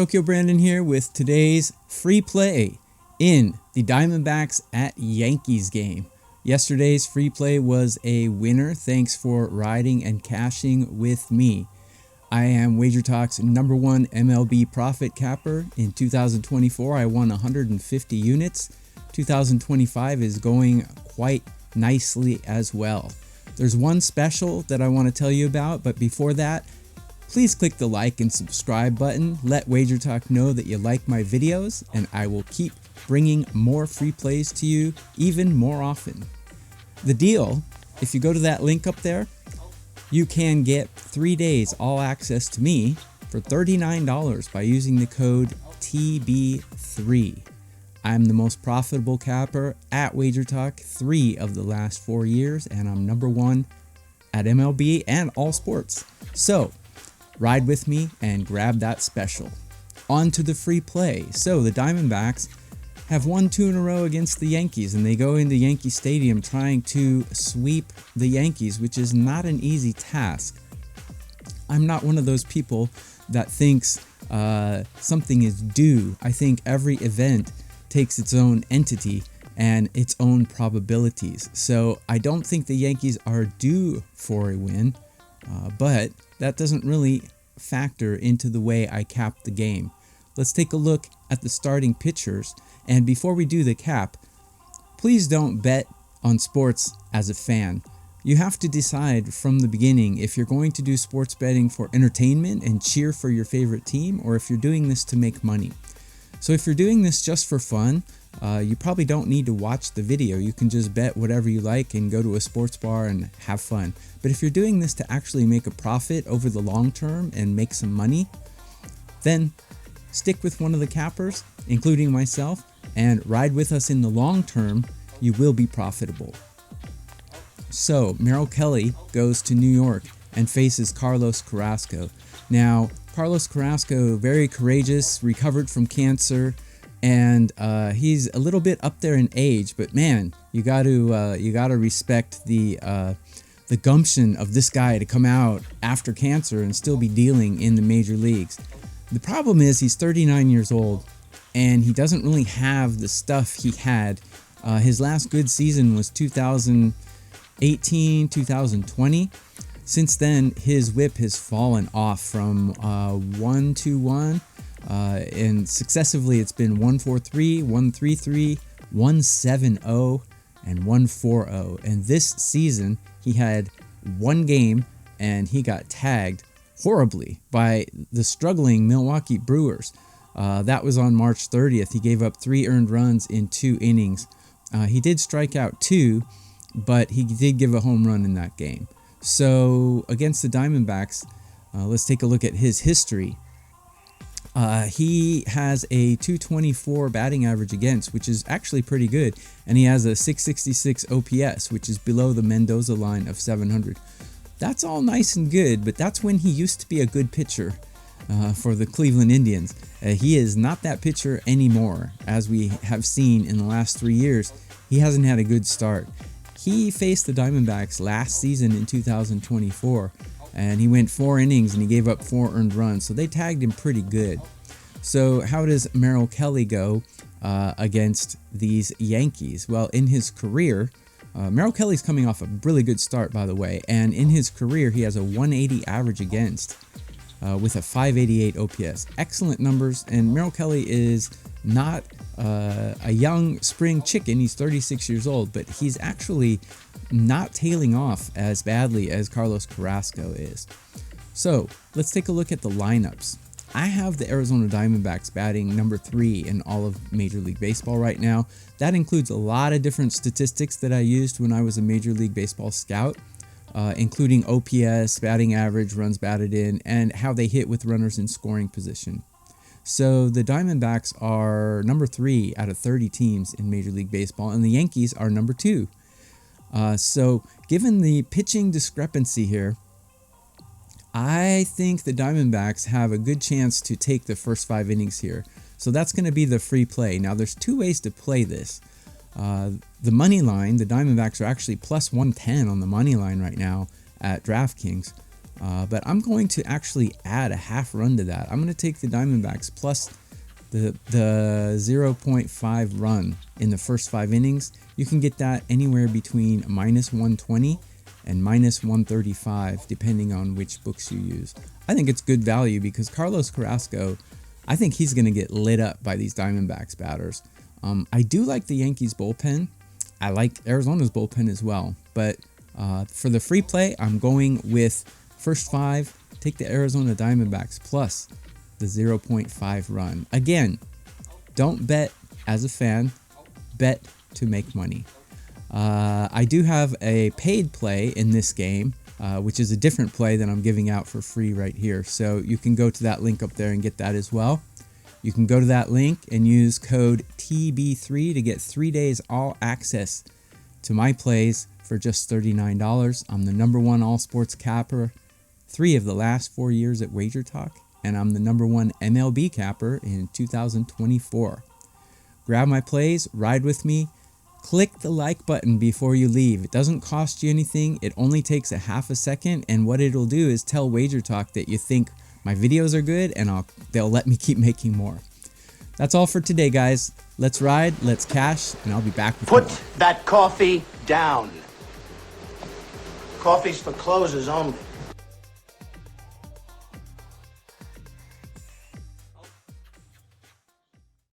Tokyo Brandon here with today's free play in the Diamondbacks at Yankees game. Yesterday's free play was a winner. Thanks for riding and cashing with me. I am Wager Talk's #1 MLB profit capper. In 2024, I won 150 units. 2025 is going quite nicely as well. There's one special that I want to tell you about, but before that, please click the like and subscribe button. Let Wager Talk know that you like my videos, and I will keep bringing more free plays to you even more often. The deal, if you go to that link up there, you can get 3 days all access to me for $39 by using the code TB3. I'm the most profitable capper at Wager Talk 3 of the last 4 years, and I'm #1 at MLB and all sports. So, ride with me and grab that special. On to the free play. So the Diamondbacks have won 2 in a row against the Yankees, and they go into Yankee Stadium trying to sweep the Yankees, which is not an easy task. I'm not one of those people that thinks something is due. I think every event takes its own entity and its own probabilities. So I don't think the Yankees are due for a win, but that doesn't really factor into the way I cap the game. Let's take a look at the starting pitchers. And before we do the cap, please don't bet on sports as a fan. You have to decide from the beginning if you're going to do sports betting for entertainment and cheer for your favorite team, or if you're doing this to make money. So if you're doing this just for fun, you probably don't need to watch the video. You can just bet whatever you like and go to a sports bar and have fun. But if you're doing this to actually make a profit over the long term and make some money, then stick with one of the cappers, including myself, and ride with us in the long term. You will be profitable. So Merrill Kelly goes to New York and faces Carlos Carrasco. Now, Carlos Carrasco, very courageous, recovered from cancer, and he's a little bit up there in age, but man, you got to respect the gumption of this guy to come out after cancer and still be dealing in the major leagues. The problem is he's 39 years old, and he doesn't really have the stuff he had. His last good season was 2018, 2020. Since then, his whip has fallen off from 121, and successively it's been 143, 133, 170, and 140. And this season, he had one game, and he got tagged horribly by the struggling Milwaukee Brewers. That was on March 30th. He gave up 3 earned runs in 2 innings. He did strike out 2, but he did give a home run in that game. So against the Diamondbacks, let's take a look at his history. He has a 224 batting average against, which is actually pretty good, and he has a 666 OPS, which is below the Mendoza line of 700. That's all nice and good, but that's when he used to be a good pitcher for the Cleveland Indians. He is not that pitcher anymore, as we have seen in the last 3 years. He hasn't had a good start. He faced the Diamondbacks last season in 2024, and he went 4 innings and he gave up 4 earned runs, so they tagged him pretty good. So how does Merrill Kelly go against these Yankees? Well, in his career, Merrill Kelly's coming off a really good start, by the way, and in his career he has a 180 average against with a 588 OPS. Excellent numbers, and Merrill Kelly is not a young spring chicken. He's 36 years old, but he's actually not tailing off as badly as Carlos Carrasco is. So let's take a look at the lineups. I have the Arizona Diamondbacks batting #3 in all of Major League Baseball right now. That includes a lot of different statistics that I used when I was a Major League Baseball scout, including OPS, batting average, runs batted in, and how they hit with runners in scoring position. So the Diamondbacks are #3 out of 30 teams in Major League Baseball, and the Yankees are #2. So given the pitching discrepancy here, I think the Diamondbacks have a good chance to take the first 5 innings here. So that's going to be the free play. Now there's 2 ways to play this. The money line, the Diamondbacks are actually plus 110 on the money line right now at DraftKings. But I'm going to actually add a half run to that. I'm going to take the Diamondbacks plus the 0.5 run in the first 5 innings. You can get that anywhere between -120 and -135, depending on which books you use. I think it's good value because Carlos Carrasco, I think he's going to get lit up by these Diamondbacks batters. I do like the Yankees bullpen. I like Arizona's bullpen as well. But for the free play, I'm going with first 5, take the Arizona Diamondbacks plus the 0.5 run. Again, don't bet as a fan, bet to make money. I do have a paid play in this game, which is a different play than I'm giving out for free right here. So you can go to that link up there and get that as well. You can go to that link and use code TB3 to get 3 days all access to my plays for just $39. I'm the #1 all sports capper 3 of the last 4 years at Wager Talk, and I'm the #1 MLB capper in 2024. Grab my plays, ride with me. Click the like button before you leave. It doesn't cost you anything. It only takes a half a second, and what it'll do is tell Wager Talk that you think my videos are good, and they'll let me keep making more. That's all for today, guys. Let's ride, let's cash, and I'll be back with more. Put that coffee down. Coffee's for closers only.